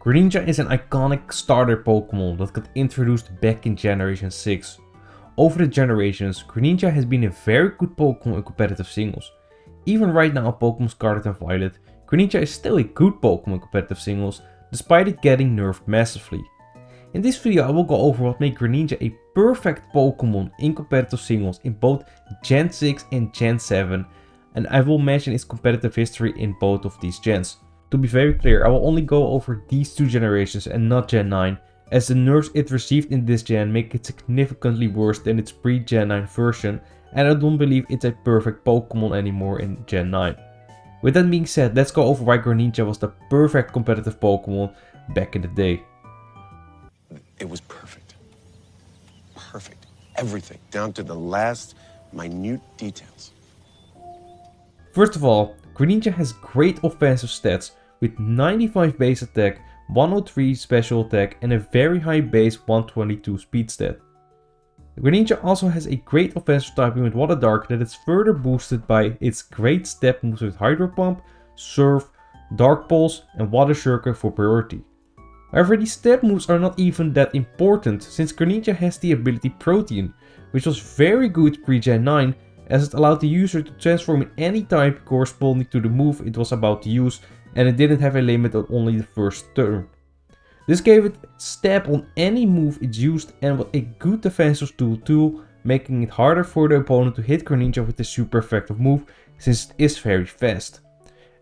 Greninja is an iconic starter Pokémon that got introduced back in Generation 6. Over the generations, Greninja has been a very good Pokémon in competitive singles. Even right now in Pokémon Scarlet and Violet, Greninja is still a good Pokémon in competitive singles, despite it getting nerfed massively. In this video I will go over what made Greninja a perfect Pokémon in competitive singles in both Gen 6 and Gen 7, and I will mention its competitive history in both of these gens. To be very clear, I will only go over these two generations and not Gen 9, as the nerfs it received in this gen make it significantly worse than its pre-Gen 9 version, and I don't believe it's a perfect Pokémon anymore in Gen 9. With that being said, let's go over why Greninja was the perfect competitive Pokémon back in the day. It was perfect. Perfect. Everything, down to the last minute details. First of all, Greninja has great offensive stats with 95 base attack, 103 special attack and a very high base 122 speed stat. Greninja also has a great offensive typing with Water Dark that is further boosted by its great step moves with Hydro Pump, Surf, Dark Pulse and Water Circle for priority. However, these step moves are not even that important since Greninja has the ability Protean, which was very good pre-Gen 9 as it allowed the user to transform in any type corresponding to the move it was about to use, and it didn't have a limit on only the first turn. This gave it stab on any move it used and was a good defensive tool, making it harder for the opponent to hit Greninja with a super effective move since it is very fast.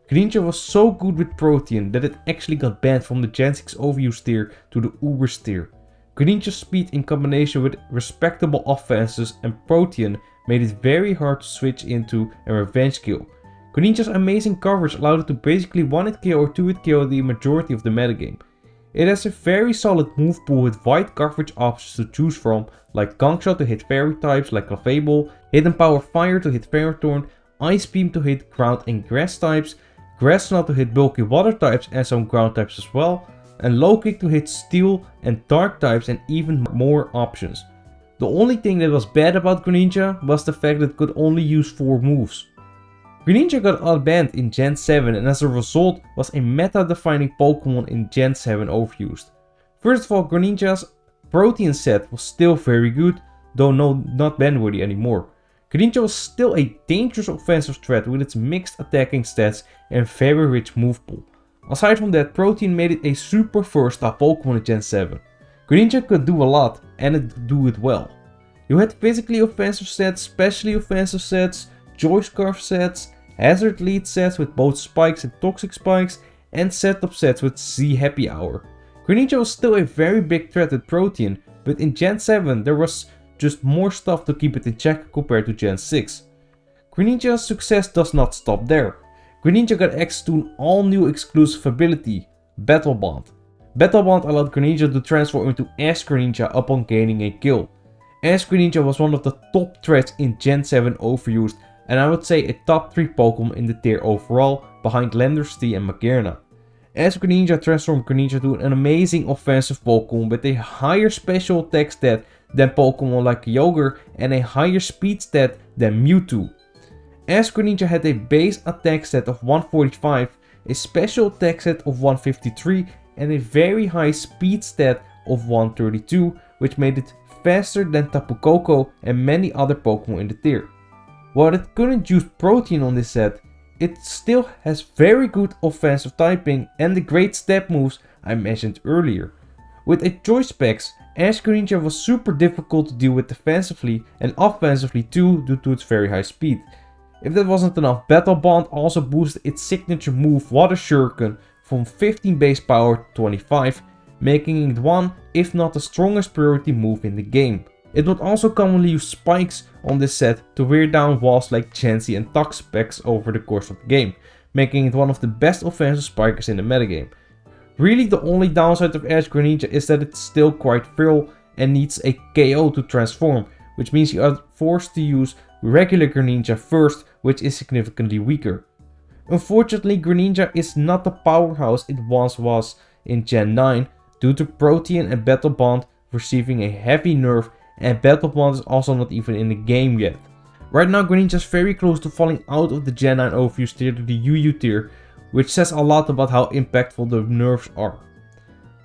Greninja was so good with Protean that it actually got banned from the Gen 6 overuse tier to the Ubers tier. Greninja's speed in combination with respectable offenses and Protean made it very hard to switch into a revenge kill. Greninja's amazing coverage allowed it to basically 1-hit KO or 2-hit KO the majority of the metagame. It has a very solid move pool with wide coverage options to choose from, like Gong Shot to hit fairy types like Clefable, Hidden Power Fire to hit Ferrothorn, Ice Beam to hit ground and grass types, Grass Knot to hit bulky water types and some ground types as well, and Low Kick to hit steel and dark types and even more options. The only thing that was bad about Greninja was the fact that it could only use 4 moves. Greninja got outbanned in Gen 7 and as a result was a meta-defining Pokémon in Gen 7 overused. First of all, Greninja's Protean set was still very good, though not ban-worthy anymore. Greninja was still a dangerous offensive threat with its mixed attacking stats and very rich move pool. Aside from that, Protean made it a super versatile Pokémon in Gen 7. Greninja could do a lot and it do it well. You had physically offensive sets, specially offensive sets, Joy Scarf sets, Hazard Lead sets with both spikes and toxic spikes, and setup sets with Z Happy Hour. Greninja was still a very big threat with Protean, but in Gen 7 there was just more stuff to keep it in check compared to Gen 6. Greninja's success does not stop there. Greninja got access to an all new exclusive ability, Battle Bond. Battle Bond allowed Greninja to transform into Ash Greninja upon gaining a kill. Ash Greninja was one of the top threats in Gen 7 overused, and I would say a top 3 Pokémon in the tier overall, behind Landorus and Magearna. Ash Greninja transformed Greninja to an amazing offensive Pokémon with a higher special attack stat than Pokémon like Kyogre and a higher speed stat than Mewtwo. Ash Greninja had a base attack stat of 145, a special attack stat of 153 and a very high speed stat of 132, which made it faster than Tapu Koko and many other Pokémon in the tier. While it couldn't use Protean on this set, it still has very good offensive typing and the great step moves I mentioned earlier. With a choice specs, Ash Greninja was super difficult to deal with defensively and offensively too due to its very high speed. If that wasn't enough, Battle Bond also boosted its signature move Water Shuriken from 15 base power to 25, making it one, if not the strongest priority move in the game. It would also commonly use spikes on this set to wear down walls like Chansey and Toxapex over the course of the game, making it one of the best offensive spikers in the metagame. Really the only downside of Ash Greninja is that it's still quite frail and needs a KO to transform, which means you are forced to use regular Greninja first, which is significantly weaker. Unfortunately, Greninja is not the powerhouse it once was in Gen 9 due to Protean and Battle Bond receiving a heavy nerf, and Battle Bond is also not even in the game yet. Right now Greninja is very close to falling out of the Gen 9 overuse tier to the UU tier, which says a lot about how impactful the nerfs are.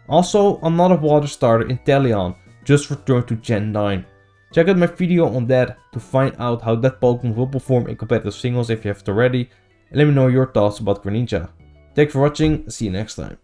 Also, another water starter in Teleon just returned to Gen 9. Check out my video on that to find out how that Pokemon will perform in competitive singles if you haven't already, and let me know your thoughts about Greninja. Thanks for watching, see you next time.